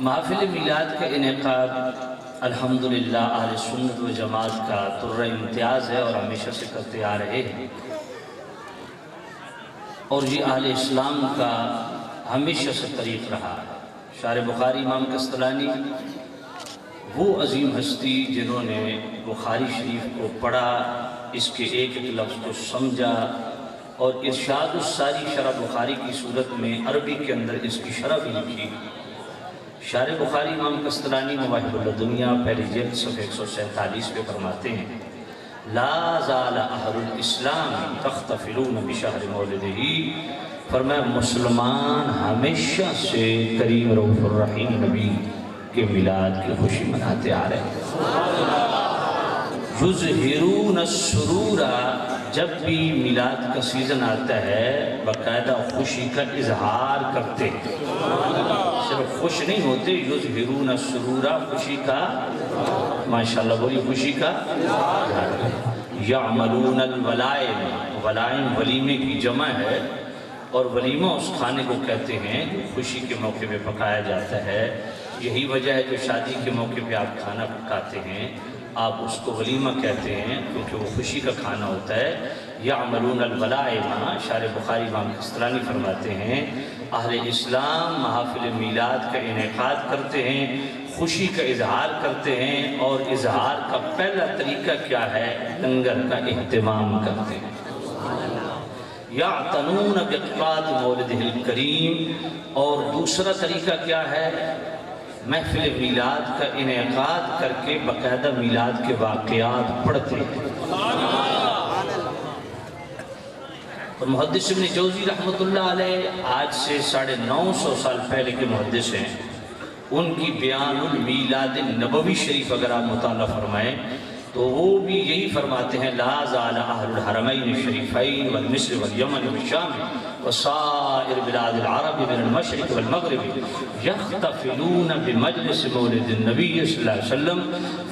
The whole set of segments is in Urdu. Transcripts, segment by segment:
محفل میلاد کا انعقاد الحمدللہ اہل سنت و جماعت کا طرہ امتیاز ہے اور ہمیشہ سے کرتے آ رہے ہیں، اور یہ اہل اسلام کا ہمیشہ سے طریق رہا ہے۔ شارح بخاری امام قسطلانی وہ عظیم ہستی جنہوں نے بخاری شریف کو پڑھا، اس کے ایک ایک لفظ کو سمجھا اور ارشاد الساری شرح بخاری کی صورت میں عربی کے اندر اس کی شرح بھی لکھی۔ شارح بخاری امام قسطلانی مواہب الدنیا پہلی جلد صفحہ 147 پہ فرماتے ہیں: لا زال اہل الاسلام تختفلون بشہر مولدہ، فرمایا مسلمان ہمیشہ سے کریم رؤوف الرحیم نبی کے میلاد کی خوشی مناتے آ رہے ہیں۔ یظہرون السرور، جب بھی میلاد کا سیزن آتا ہے باقاعدہ خوشی کا اظہار کرتے ہیں، صرف خوش نہیں ہوتے، یظہرون السرور، خوشی کا، ماشاءاللہ بولی، خوشی کا یعملون الولائم، ولائم ولیمے کی جمع ہے، اور ولیمہ اس کھانے کو کہتے ہیں جو خوشی کے موقع پہ پکایا جاتا ہے۔ یہی وجہ ہے جو شادی کے موقع پہ آپ کھانا پکاتے ہیں آپ اس کو ولیمہ کہتے ہیں، کیونکہ وہ خوشی کا کھانا ہوتا ہے۔ یعملون الولائم، شارح بخاری امام قسطلانی فرماتے ہیں اہل اسلام محافل میلاد کا انعقاد کرتے ہیں، خوشی کا اظہار کرتے ہیں، اور اظہار کا پہلا طریقہ کیا ہے؟ لنگر کا اہتمام کرتے ہیں۔ یعتنون بقرات مولدہ الکریم، اور دوسرا طریقہ کیا ہے؟ محفل میلاد کا انعقاد کر کے باقاعدہ میلاد کے واقعات پڑھتے ہیں۔ اور محدث ابن جوزی رحمۃ اللہ علیہ آج سے 950 سال پہلے کے محدث ہیں، ان کی بیان المیلاد النبوی شریف اگر آپ مطالعہ فرمائیں تو وہ بھی یہی فرماتے ہیں: لا زال اہل الحرمین الشریفین والمصر والیمن والشام وسائر بلاد العرب من المشرق والمغرب یختفلون بمجلس مولد النبی صلی اللہ علیہ وسلم۔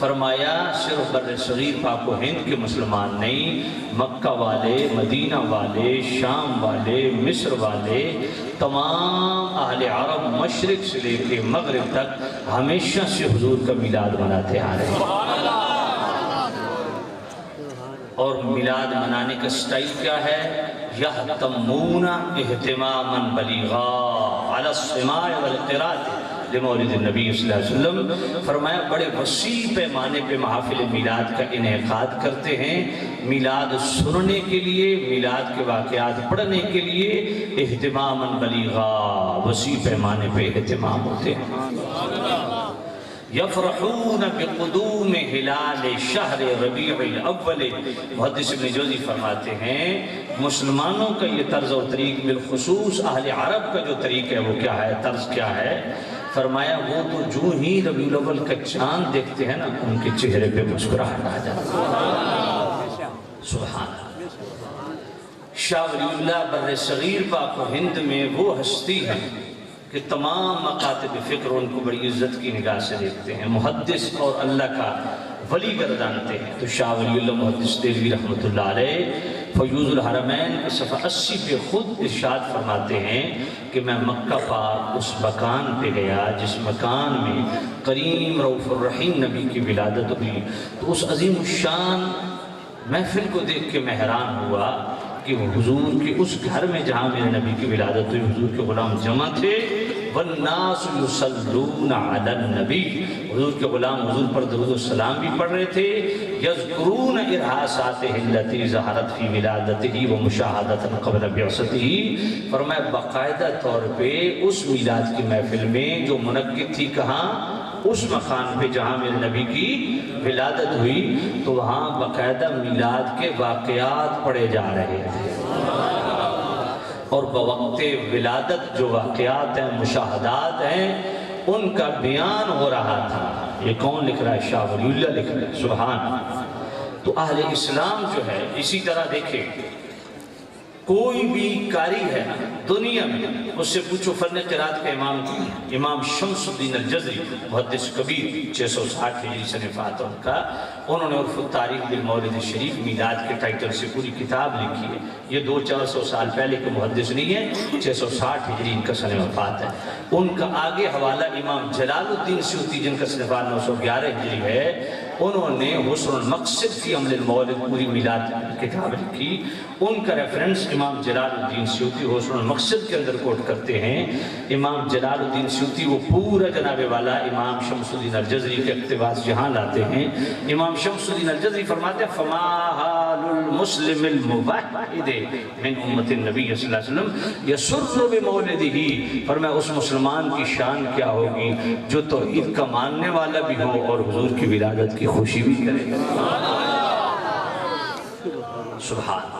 فرمایا صرف بر صغیر پاک و ہند کے مسلمان نہیں، مکہ والے، مدینہ والے، شام والے، مصر والے، تمام اہل عرب مشرق سے لے کے مغرب تک ہمیشہ سے حضور کا میلاد مناتے آ رہے ہیں۔ اور میلاد منانے کا سٹائل کیا ہے؟ یہتمون اہتماما بلیغا علی السماع والقراءۃ لمولد النبی صلی اللہ علیہ وسلم۔ فرمایا بڑے وسیع پیمانے پہ محافل میلاد کا انعقاد کرتے ہیں، میلاد سننے کے لیے، میلاد کے واقعات پڑھنے کے لیے اہتماما بلیغا، وسیع پیمانے پہ اہتمام ہوتے ہیں۔ یفرحون بقدوم ہلال شہر ربیع الاول، محدث ابن جوزی فرماتے ہیں مسلمانوں کا یہ طرز و طریق، بالخصوص اہل عرب کا جو طریق ہے وہ کیا ہے، طرز کیا ہے؟ فرمایا وہ تو جو ہی ربیع الاول کا چاند دیکھتے ہیں نا ان کے چہرے پہ مسکراہٹ آ جاتی ہے۔ سبحان اللہ۔ شاہ ولی اللہ بر صغیر پاک و ہند میں وہ ہستی ہے کہ تمام مکاتب فکر ان کو بڑی عزت کی نگاہ سے دیکھتے ہیں، محدث اور اللہ کا ولی گردانتے ہیں۔ تو شاہ ولی اللہ محدث دہلوی رحمۃ اللہ علیہ فیوض الحرمین کے صفحہ 80 پہ خود ارشاد فرماتے ہیں کہ میں مکہ پاک اس مکان پہ گیا جس مکان میں کریم رؤوف الرحیم نبی کی ولادت ہوئی، تو اس عظیم الشان محفل کو دیکھ کے میں حیران ہوا کہ وہ حضور کے اس گھر میں جہاں میرے نبی کی ولادت ہوئی حضور کے غلام جمع تھے، والناس یصلون علی النبی، حضور کے غلام حضور پر درود و سلام بھی پڑھ رہے تھے، یذکرون ارہاساتہ التی ظہرت فی ولادتہ ومشاہدۃ قبل بعثتہ۔ فرمایا باقاعدہ طور پہ اس میلاد کی محفل میں جو منعقد تھی کہاں؟ اس مکان پہ جہاں میرے نبی کی ولادت ہوئی، تو وہاں باقاعدہ میلاد کے واقعات پڑھے جا رہے تھے، اور بوقت ولادت جو واقعات ہیں، مشاہدات ہیں، ان کا بیان ہو رہا تھا۔ یہ کون لکھ رہا ہے؟ شاہ ولی اللہ لکھ رہا ہے۔ سبحان۔ تو اہل اسلام جو ہے اسی طرح دیکھیں، کوئی بھی قاری ہے دنیا میں اس سے پوچھو فن قرات کا امام کی، امام شمس الدین الجزری محدث کبیر 660 ہجری سے وفات ان کا، انہوں نے عرف التاریخ بالمولد شریف میلاد کے ٹائٹل سے پوری کتاب لکھی ہے۔ یہ 200-400 سال پہلے کے محدث نہیں ہے، 660 ہجری ان کا سن وفات ہے۔ ان کا آگے حوالہ امام جلال الدین سیوطی جن کا صفحہ 911 ہجری ہے، انہوں نے حسن المقصد فی عمل المولد پوری میلاد کتاب لکھی، ان کا ریفرنس امام جلال الدین سیوطی حسن المقصد کے اندر کوٹ کرتے ہیں۔ امام جلال الدین سیوطی وہ پورا جناب والا امام شمس الدین الجزری کے اقتباس یہاں لاتے ہیں۔ امام شمس الدین الجزری فرماتے ہیں فما حال المسلم الموحد من امت النبی صلی اللہ علیہ وسلم یسر بمولدہ، فرمایا اس مسلمان کی شان کیا ہوگی جو توحید کا ماننے والا بھی ہو اور حضور کی ولادت کی خوشی بھی کرے گا۔ سبحان۔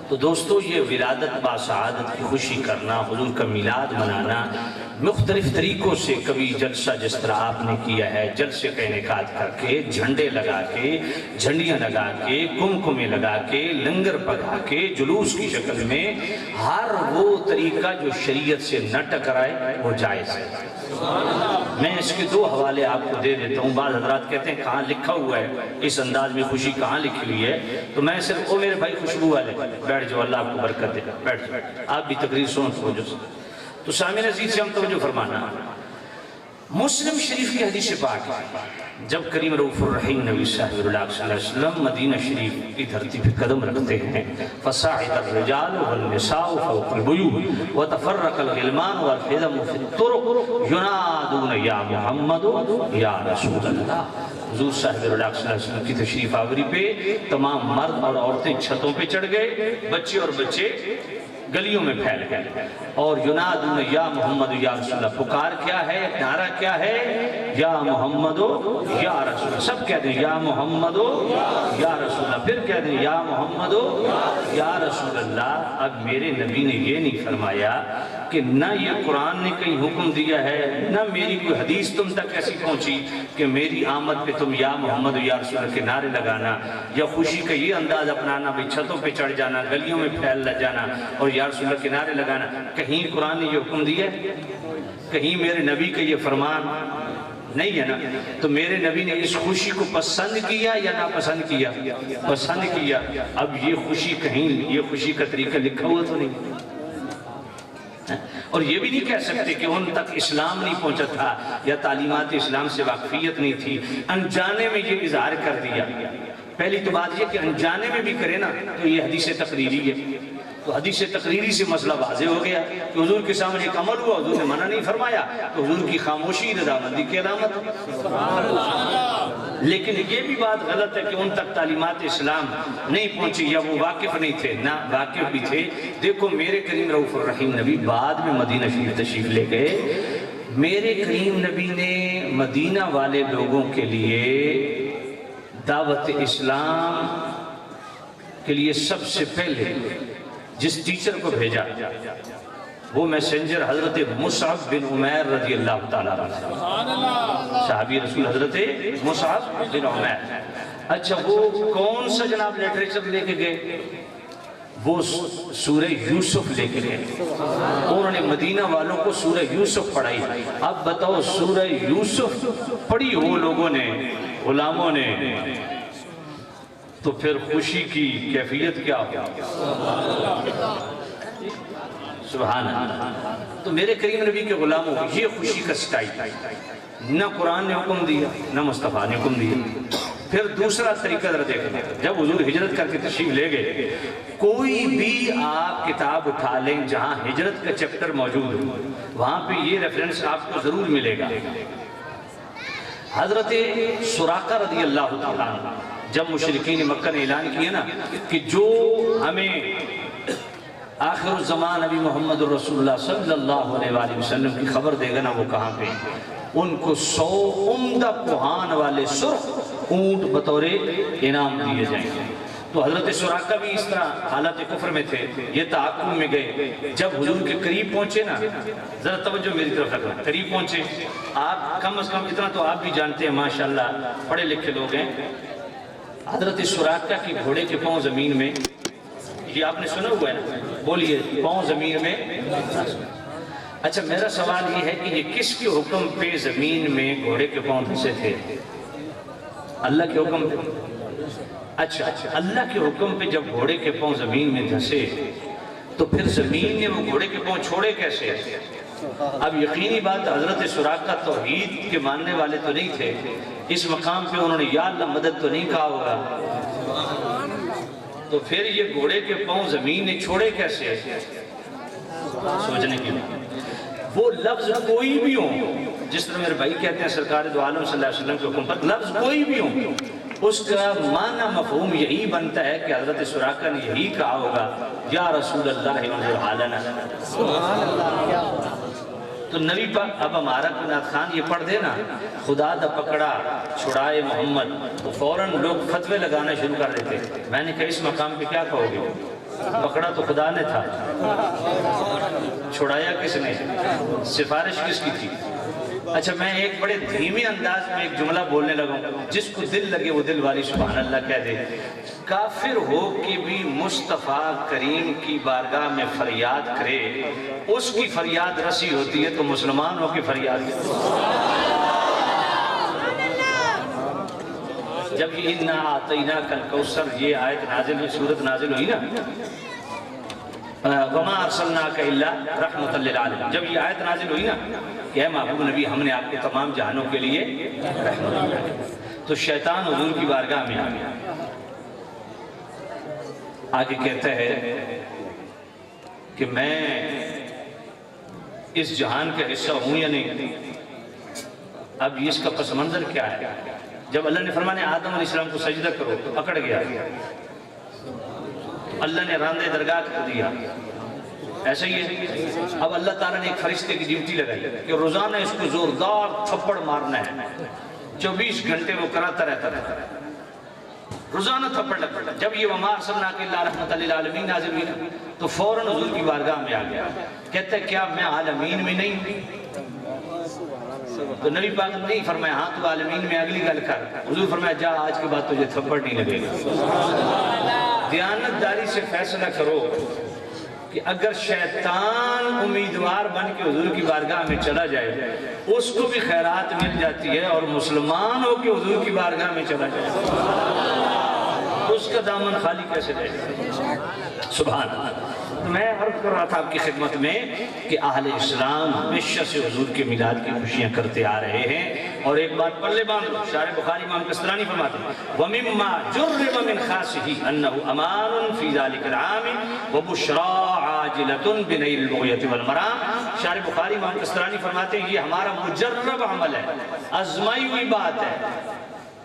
تو دوستو یہ ولادت با سعادت کی خوشی کرنا، حضور کا میلاد منانا مختلف طریقوں سے، کبھی جلسہ جس طرح آپ نے کیا ہے، جلسے کا انعقاد کر کے، جھنڈے لگا کے، جھنڈیاں لگا کے، کمکمے لگا کے، لنگر پکا کے، جلوس کی شکل میں، ہر وہ طریقہ جو شریعت سے نہ ٹکرائے وہ جائز ہے۔ میں اس کے دو حوالے آپ کو دے دیتا ہوں۔ بعض حضرات کہتے ہیں کہاں لکھا ہوا ہے اس انداز میں خوشی کہاں لکھی ہوئی ہے، تو میں صرف میرے بھائی خوشبو والے بیٹھ جاؤ، اللہ آپ کو برکت دے گا، بیٹھ جاؤ، آپ بھی تقریر سنو توجہ سے۔ تو سامعین عزیز سے ہم توجہ فرمانا، مسلم شریف کی حدیث پاک جب کریم رؤوف الرحیم نبی صلی اللہ علیہ وسلم مدینہ شریف کی دھرتی پہ قدم رکھتے ہیں، فصاعد الرجال والنساء فوق البیوت وتفرق الغلمان والخدم فی الطرق ینادون یا محمد یا رسول اللہ۔ حضور صلی اللہ علیہ وسلم کی تشریف آوری پہ تمام مرد اور عورتیں چھتوں پہ چڑھ گئے، بچے اور بچے گلیوں میں پھیل گئے، اور ینادون یا محمد یا رسول اللہ، پکار کیا ہے، نعرہ کیا ہے، یا محمد یا رسول اللہ، سب کہہ دیں یا محمد یا رسول اللہ، پھر کہہ دیں یا محمد یا رسول اللہ۔ اب میرے نبی نے یہ نہیں فرمایا کہ نہ یہ قرآن نے کہیں حکم دیا ہے، نہ میری کوئی حدیث تم تک ایسی پہنچی کہ میری آمد پہ تم یا محمد یا رسول اللہ کے نعرے لگانا، یا خوشی کا یہ انداز اپنانا بھی چھتوں پہ چڑھ جانا، گلیوں میں پھیل جانا اور یا رسول اللہ کے نعرے لگانا۔ کہیں قرآن نے یہ حکم دیا ہے؟ کہیں میرے نبی کا یہ فرمان نہیں ہے نا؟ تو میرے نبی نے اس خوشی کو پسند کیا یا ناپسند کیا؟ پسند کیا۔ اب یہ خوشی کہیں، یہ خوشی کا طریقہ لکھا ہوا تو نہیں، اور یہ بھی نہیں کہہ سکتے کہ ان تک اسلام نہیں پہنچا تھا یا تعلیمات اسلام سے واقفیت نہیں تھی، انجانے میں یہ اظہار کر دیا۔ پہلی تو بات یہ کہ انجانے میں بھی کرے نا تو یہ حدیث تقریری ہے، تو حدیث تقریری سے مسئلہ واضح ہو گیا کہ حضور کے سامنے ایک عمل ہوا، حضور نے منع نہیں فرمایا، تو حضور کی خاموشی رضامندی کی علامت ہے۔ لیکن یہ بھی بات غلط ہے کہ ان تک تعلیمات اسلام نہیں پہنچی یا وہ واقف نہیں تھے، نہ واقف بھی تھے۔ دیکھو میرے کریم رؤوف الرحیم نبی بعد میں مدینہ شریف تشریف لے گئے، میرے کریم نبی نے مدینہ والے لوگوں کے لیے دعوت اسلام کے لیے سب سے پہلے جس ٹیچر کو بھیجا وہ میسنجر حضرت مصعب بن عمیر رضی اللہ تعالیٰ عنہ، صحابی رسول حضرت مصعب بن عمیر۔ اچھا وہ کون سا جناب لٹریچر لے کے گئے؟ وہ سورہ یوسف لے کے گئے، انہوں نے مدینہ والوں کو سورہ یوسف پڑھائی۔ اب بتاؤ سورہ یوسف پڑھی وہ لوگوں نے، غلاموں نے، تو پھر خوشی کی کیفیت کیا ہو؟ سبحان اللہ۔ تو میرے کریم نبی کے غلاموں یہ خوشی کا سٹائل نہ قرآن نے حکم دیا نہ مصطفیٰ نے حکم دیا۔ پھر دوسرا طریقہ ذرا دیکھیں، جب حضور ہجرت کر کے تشریف لے گئے، کوئی بھی آپ کتاب اٹھا لیں جہاں ہجرت کا چیپٹر موجود ہو، وہاں پہ یہ ریفرنس آپ کو ضرور ملے گا۔ حضرت سراقہ رضی اللہ تعالیٰ عنہ جب مشرکین مکہ نے اعلان کیا نا کہ جو ہمیں آخر الزمان نبی محمد رسول اللہ صلی اللہ علیہ وآلہ وسلم کی خبر دے گا نا، وہ کہاں پہ ان کو 100 عمدہ کوہان والے سرخ اونٹ بطور انعام دیے جائیں گے۔ تو حضرت سراقہ بھی اس طرح حالت کفر میں تھے، یہ تعاقب میں گئے۔ جب حضور کے قریب پہنچے نا، ذرا توجہ میری طرف رکھنا، قریب پہنچے، آپ کم از کم اتنا تو آپ بھی جانتے ہیں ماشاءاللہ پڑھے لکھے لوگ ہیں، حضرت سراقہ کی گھوڑے کے پاؤں زمین میں، یہ آپ نے سنا ہوا ہے نا، بولیے پاؤں زمین میں۔ اچھا میرا سوال یہ ہے کہ یہ کس کے حکم پہ زمین میں گھوڑے کے پاؤں دھسے تھے؟ اللہ کے حکم پہ۔ اچھا اللہ کے حکم پہ جب گھوڑے کے پاؤں زمین میں دھسے تو پھر زمین نے وہ گھوڑے کے پاؤں چھوڑے کیسے؟ اب یقینی بات حضرت سراقہ توحید کے ماننے والے تو نہیں تھے، اس مقام پہ انہوں نے یا اللہ مدد تو نہیں کہا ہوگا، تو پھر یہ گھوڑے کے پاؤں زمین نے چھوڑے کیسے؟ سوچنے کی بات، وہ لفظ کوئی بھی ہو، جس طرح میرے بھائی کہتے ہیں سرکار دو عالم صلی اللہ علیہ وسلم کے حکم پر لفظ کوئی بھی ہو، اس کا معنی مفہوم یہی بنتا ہے کہ حضرت سراقہ نے یہی کہا ہوگا یا رسول اللہ انظر حالنا۔ تو نبی پاک اب ہمارا نعت خان یہ پڑھ دے نا، خدا دا پکڑا چھڑائے محمد، تو فوراً لوگ فتوے لگانا شروع کر دیتے۔ میں نے کہا اس مقام پہ کیا کہو گے؟ پکڑا تو خدا نے تھا، چھڑایا کس نے؟ سفارش کس کی تھی؟ اچھا میں ایک بڑے دھیمی انداز میں ایک جملہ بولنے لگا، جس کو دل لگے وہ دل والی سبحان اللہ کہہ دے۔ کافر ہو کہ بھی مصطفیٰ کریم کی بارگاہ میں فریاد کرے، اس کی فریاد رسی ہوتی ہے، تو مسلمان ہو کے فریاد کرے۔ جب یہ اِنَّا أَعْطَيْنَاكَ الْكَوْثَرَ یہ آیت نازل ہوئی، سورت نازل ہوئی نا، وَمَا أَرْسَلْنَاكَ إِلَّا رَحْمَةً لِلْعَالَمِينَ، جب یہ آیت نازل ہوئی نا کہ اے محبوب نبی ہم نے آپ کو تمام جہانوں کے لیے رحمت دیا، تو شیطان حضور کی بارگاہ میں آ گیا، آگے کہتا ہے کہ میں اس جہان کا حصہ ہوں یا نہیں؟ اب اس کا پس منظر کیا ہے؟ جب اللہ نے فرمایا آدم علیہ السلام کو سجدہ کرو تو اکڑ گیا، اللہ نے راندے درگاہ کر دیا، ایسا ہی ہے۔ اب اللہ تعالیٰ نے ایک فرشتے کی ڈیوٹی لگائی کہ روزانہ اس کو زوردار تھپڑ مارنا ہے، 24 گھنٹے وہ کراتا رہتا تھا، روزانہ تھپڑ لگتا تھا۔ جب یہ وَمَا أَرْسَلْنَاكَ إِلَّا رَحْمَةً لِلْعَالَمِينَ نازل ہوئی تو فوراً حضور کی بارگاہ میں آ گیا، کہتا ہے کیا میں عالمین میں نہیں ہوں؟ تو نبی پاک نے نہیں فرمایا ہاں تو عالمین میں اگلی گل کر، حضور فرمایا جا آج کے بعد تجھے تھپڑ نہیں لگے گا۔ دیانتداری سے فیصلہ کرو کہ اگر شیطان امیدوار بن کے حضور کی بارگاہ میں چلا جائے اس کو بھی خیرات مل جاتی ہے، اور مسلمان ہو کے حضور کی بارگاہ میں چلا جائے اس کا دامن خالی کیسے رہے گا؟ سبحان اللہ۔ میں عرض کر رہا تھا آپ کی خدمت میں کہ اہل اسلام ہمیشہ سے حضور کے میلاد کی خوشیاں کرتے آ رہے ہیں، اور ایک بات پلے باندھ لو، شارح بخاری امام قسطلانی فرماتے ہیں وَمِمَّا جُرِّبَ مِنْ خَاصِهِ أَنَّهُ أَمَانٌ فِي ذَلِكَ الْعَامِ وَبُشْرَى عَاجِلَةٌ بِنَيْلِ الْبُغْيَةِ وَالْمَرَامِ۔ شارح بخاری امام قسطلانی فرماتے ہیں یہ ہمارا مجرب عمل ہے، آزمائی ہوئی بات ہے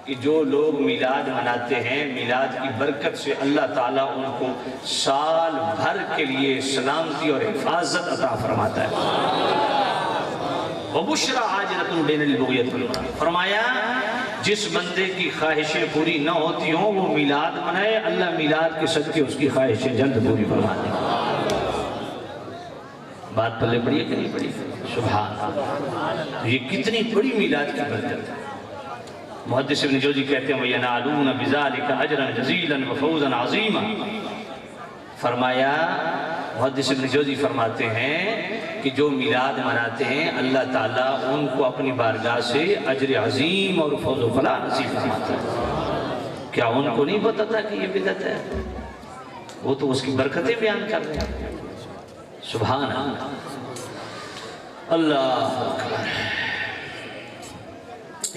کہ جو لوگ میلاد مناتے ہیں، میلاد کی برکت سے اللہ تعالیٰ ان کو سال بھر کے لیے سلامتی اور حفاظت عطا فرماتا ہے۔ وَبُشْرَى عَاجِلَةٌ بِنَيْلِ الْبُغْيَةِ وَالْمَرَامِ، فرمایا جس بندے کی خواہشیں پوری نہ ہوتی ہوں وہ میلاد منائے، اللہ میلاد کے صدقے اس کی خواہشیں جلد پوری فرما دے۔ بات پلے پڑی ہے کہ نہیں پڑی؟ سبحان اللہ، یہ کتنی بڑی میلاد کی برکت ہے۔ محدث ابن جوزی کہتے ہیں وَيَنَالُونَ بِذَلِكَ أَجْرًا جَزِيلًا وَفَوْزًا عَظِيمًا، فرمایا محدث ابن جوزی فرماتے ہیں کہ جو میلاد مناتے ہیں اللہ تعالیٰ ان کو اپنی بارگاہ سے اجر عظیم اور فوز و فلاح نصیب فرماتا ہے۔ کیا ان کو نہیں پتا تھا کہ یہ بدعت ہے؟ وہ تو اس کی برکتیں بیان کر رہے ہیں۔ سبحان اللہ، اللہ اکبر۔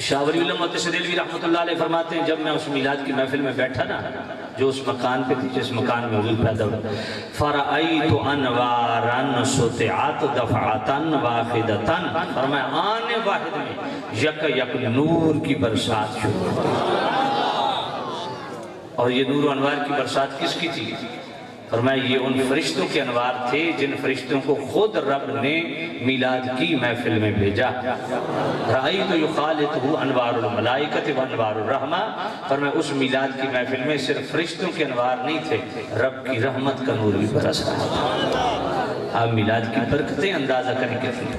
شاہ ولی اللہ محدث دہلوی رحمۃ اللہ علیہ فرماتے ہیں جب میں اس میلاد کی محفل میں بیٹھا نا، جو اس مکان پہ تھی جس مکان میں حضور پیدا ہوا، فَرَأَيْتُ أَنْوَارًا سُطِعَتْ دَفْعَةً وَاحِدَةً، فرمایا آنے واحد میں یک یک نور کی برسات شروع ہوئی۔ اور یہ نور و انوار کی برسات کس کی تھی؟ فرمایا یہ ان فرشتوں کے انوار تھے جن فرشتوں کو خود رب نے میلاد کی محفل میں بھیجا۔ رَأَيْتُ يُخَالِطُهُ أَنْوَارُ الْمَلَائِكَةِ وَأَنْوَارُ الرَّحْمَةِ، فرمایا اس میلاد کی محفل میں صرف فرشتوں کے انوار نہیں تھے، رب کی رحمت کا نور بھی برس رہا تھا۔ آپ میلاد کی برکتیں اندازہ کریں کتنی۔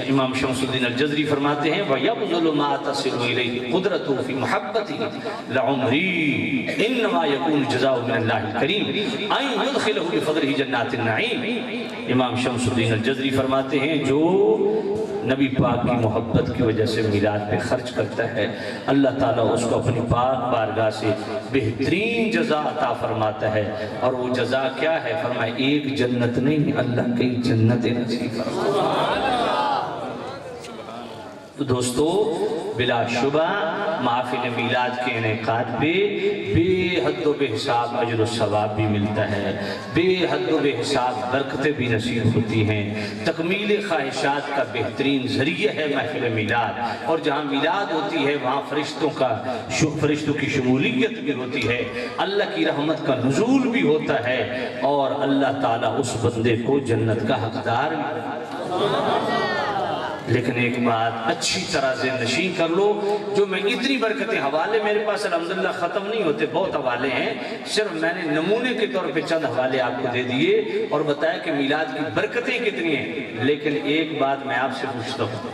امام شمس الدین الجزری فرماتے ہیں وَيَبْذُلُ مَا تَصِلُ إِلَيْهِ قُدْرَتُهُ فِي مُحَبَّتِهِ لَعُمْرِي إِنَّمَا يَكُونُ جَزَاءُ مِنَ اللَّهِ الْكَرِيمِ أَن يُدْخِلَهُ بِفَضْلِهِ جَنَّاتِ النَّعِيمِ۔ امام شمس الدین الجزری فرماتے ہیں جو نبی پاک کی محبت کی وجہ سے میلاد پہ خرچ کرتا ہے، اللہ تعالیٰ اس کو اپنی پاک بارگاہ سے بہترین جزا عطا فرماتا ہے۔ اور وہ جزا کیا ہے؟ فرمائے ایک جنت نہیں، اللہ کئی جنتیں نصیب فرمائے۔ تو دوستو بلا شبہ محفل میلاد کے انعقاد پہ بے حد و بے حساب اجر و ثواب بھی ملتا ہے، بے حد و بے حساب برکتیں بھی نصیب ہوتی ہیں، تکمیل خواہشات کا بہترین ذریعہ ہے محفل میلاد۔ اور جہاں میلاد ہوتی ہے وہاں فرشتوں کی شمولیت بھی ہوتی ہے، اللہ کی رحمت کا نزول بھی ہوتا ہے، اور اللہ تعالیٰ اس بندے کو جنت کا حقدار بھی۔ لیکن ایک بات اچھی طرح ذہن نشین کر لو، جو میں اتنی برکتیں، حوالے میرے پاس الحمدللہ ختم نہیں ہوتے، بہت حوالے ہیں، صرف میں نے نمونے کے طور پہ چند حوالے آپ کو دے دیے اور بتایا کہ میلاد کی برکتیں کتنی ہیں۔ لیکن ایک بات میں آپ سے پوچھتا ہوں،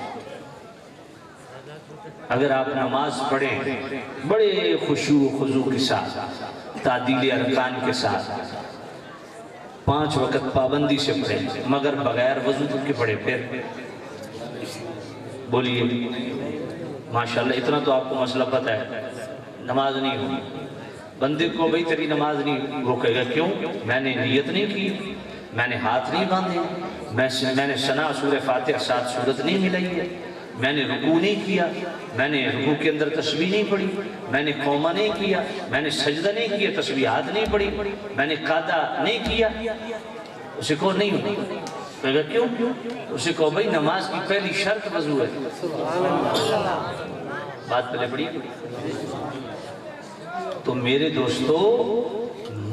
اگر آپ نماز پڑھیں بڑے خشوع و خضوع کے ساتھ، تعدیل ارکان کے ساتھ، 5 وقت پابندی سے پڑھیں مگر بغیر وضو کے پڑھیں، پھر بولیے ماشاءاللہ اتنا تو آپ کو مسئلہ پتہ ہے، نماز نہیں ہوگی۔ بندے کو بھئی تیری نماز نہیں، وہ کہے گا کیوں؟ میں نے نیت نہیں کی، میں نے ہاتھ نہیں باندھے، میں نے ثنا سورہ فاتحہ 7 سورت نہیں ملائی ہے، میں نے رکوع نہیں کیا، میں نے رکوع کے اندر تسبیح نہیں پڑھی، میں نے قومہ نہیں کیا، میں نے سجدہ نہیں کیا، تسبیحات نہیں پڑھی، میں نے قادہ نہیں کیا، اسے کو نہیں ہوتی۔ کہے گا کیوں؟ اسے کہو بھئی نماز کی پہلی شرط وضو ہے۔ بات پہلے پڑھی۔ تو میرے دوستو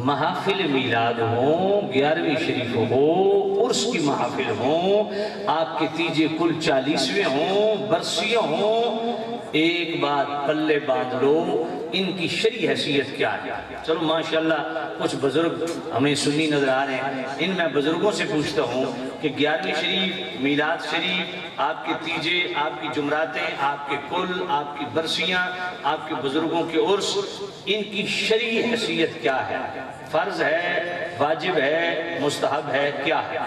محافل میلاد ہوں، 11ویں شریف ہو، عرس کی محافل ہوں، آپ کے تیجے کل 40ویں ہوں، برسیاں ہوں، ایک بات پلے باندھ لو، ان کی شرعی حیثیت کیا ہے؟ چلو ماشاءاللہ کچھ بزرگ ہمیں سنی نظر آ رہے ہیں، ان میں بزرگوں سے پوچھتا ہوں کہ 11ویں شریف، میلاد شریف، آپ کے تیجے، آپ کی جمراتیں، آپ کے کل، آپ کی برسیاں، آپ کے بزرگوں کے عرس، ان کی شرعی حیثیت کیا ہے؟ فرض ہے، واجب ہے، مستحب ہے، کیا ہے؟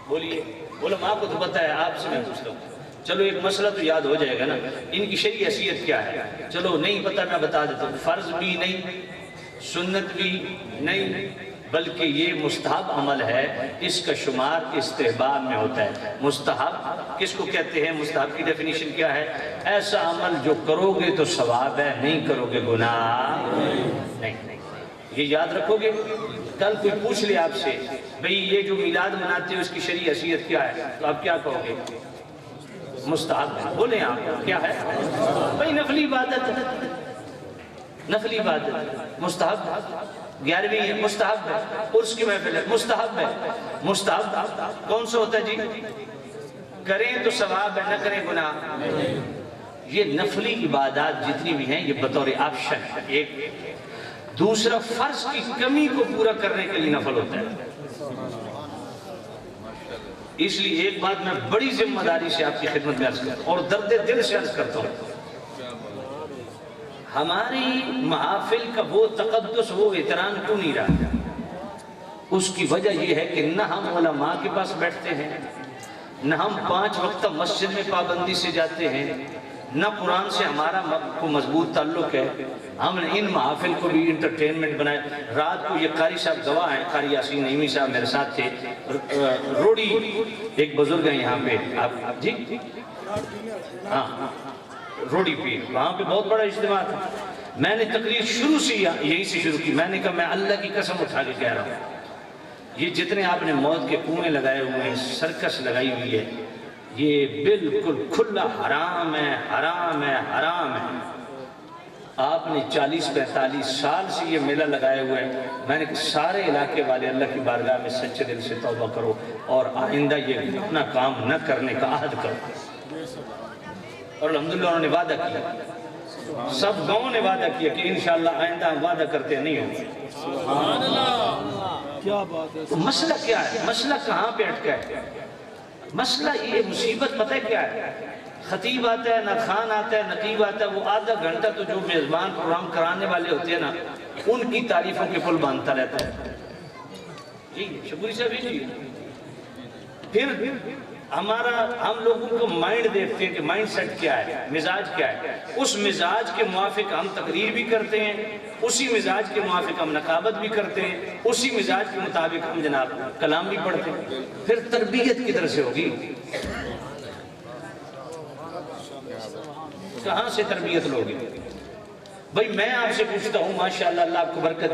بولیے، علماء کو تو پتہ ہے، آپ سے میں پوچھتا ہوں۔ چلو ایک مسئلہ تو یاد ہو جائے گا نا، ان کی شرعی حیثیت کیا ہے؟ چلو نہیں پتہ میں بتا دیتا ہوں، فرض بھی نہیں، سنت بھی نہیں، بلکہ یہ مستحب عمل ہے، اس کا شمار استحباب میں ہوتا ہے۔ مستحب کس کو کہتے ہیں؟ مستحب کی ڈیفینیشن کیا ہے؟ ایسا عمل جو کرو گے تو ثواب ہے، نہیں کرو گے گناہ نہیں۔ یہ یاد رکھو گے، کل کوئی پوچھ لے آپ سے بھئی یہ جو میلاد مناتے ہیں اس کی شرعی حیثیت کیا ہے، تو آپ کیا کہو گے؟ مستحب ہے۔ بولیں آپ کیا ہے؟ بھئی نفلی عبادت ہے، نفلی عبادت مستحب ہے، 11ویں ہے مستحب ہے، عرس کی محفل ہے مستحب ہے۔ مستحب کون سا ہوتا ہے جی؟ کریں تو ثواب ہے، نہ کریں گناہ۔ یہ نفلی عبادات جتنی بھی ہیں یہ بطور آپشن ہے، ایک۔ دوسرا فرض کی کمی کو پورا کرنے کے لیے نفل ہوتا ہے۔ اس لیے ایک بات میں بڑی ذمہ داری سے آپ کی خدمت میں عرض کرتا ہوں اور درد دل سے عرض کرتا ہوں، ہماری محافل کا وہ تقدس، وہ احترام کیوں نہیں رہا؟ اس کی وجہ یہ ہے کہ نہ ہم علماء کے پاس بیٹھتے ہیں، نہ ہم 5 وقت مسجد میں پابندی سے جاتے ہیں، نہ قرآن سے ہمارا کو مضبوط تعلق ہے۔ ہم نے ان محافل کو بھی انٹرٹینمنٹ بنائے۔ رات کو یہ قاری صاحب گواہ ہیں، قاری یاسین نعیمی صاحب میرے ساتھ تھے، روڑی ایک بزرگ ہیں یہاں پہ، آپ جی ہاں روڑی پہ، وہاں پہ بہت بڑا اجتماع تھا۔ میں نے تقریر شروع سے یہی سے شروع کی، میں نے کہا میں اللہ کی قسم اٹھا کے کہہ رہا ہوں، یہ جتنے آپ نے موت کے کنویں لگائے ہوئے ہیں، سرکس لگائی ہوئی ہے، یہ بالکل کھلا حرام ہے، حرام ہے، حرام ہے۔ آپ نے 40-45 سال سے یہ میلہ لگائے ہوئے ہیں۔ میں نے کہا سارے علاقے والے اللہ کی بارگاہ میں سچے دل سے توبہ کرو اور آئندہ یہ اپنا کام نہ کرنے کا عہد کرو۔ اور الحمدللہ انہوں نے وعدہ کیا، سب گاؤں نے وعدہ کیا کہ انشاءاللہ آئندہ ہم وعدہ کرتے نہیں ہوں گے۔ تو مسئلہ کیا ہے؟ مسئلہ کہاں پہ اٹکا ہے؟ مسئلہ یہ مصیبت پتہ ہے کیا ہے؟ خطیب آتا ہے، نہ خان آتا ہے، نقیب آتا ہے، وہ آدھا گھنٹہ تو جو میزبان پروگرام کرانے والے ہوتے ہیں نا، ان کی تعریفوں کے پل باندھتا رہتا ہے۔ جی شکوری صاحب جی، پھر ہم لوگوں کو مائنڈ دیکھتے ہیں کہ مائنڈ سیٹ کیا ہے، مزاج کیا ہے، اس مزاج کے موافق ہم تقریر بھی کرتے ہیں، اسی مزاج کے موافق ہم نقابت بھی کرتے ہیں، اسی مزاج کے مطابق ہم جناب کلام بھی پڑھتے ہیں. پھر تربیت کدھر سے ہوگی؟ کہاں سے تربیت لوگے؟ بھئی میں آپ سے پوچھتا ہوں، ماشاءاللہ اللہ آپ کو برکت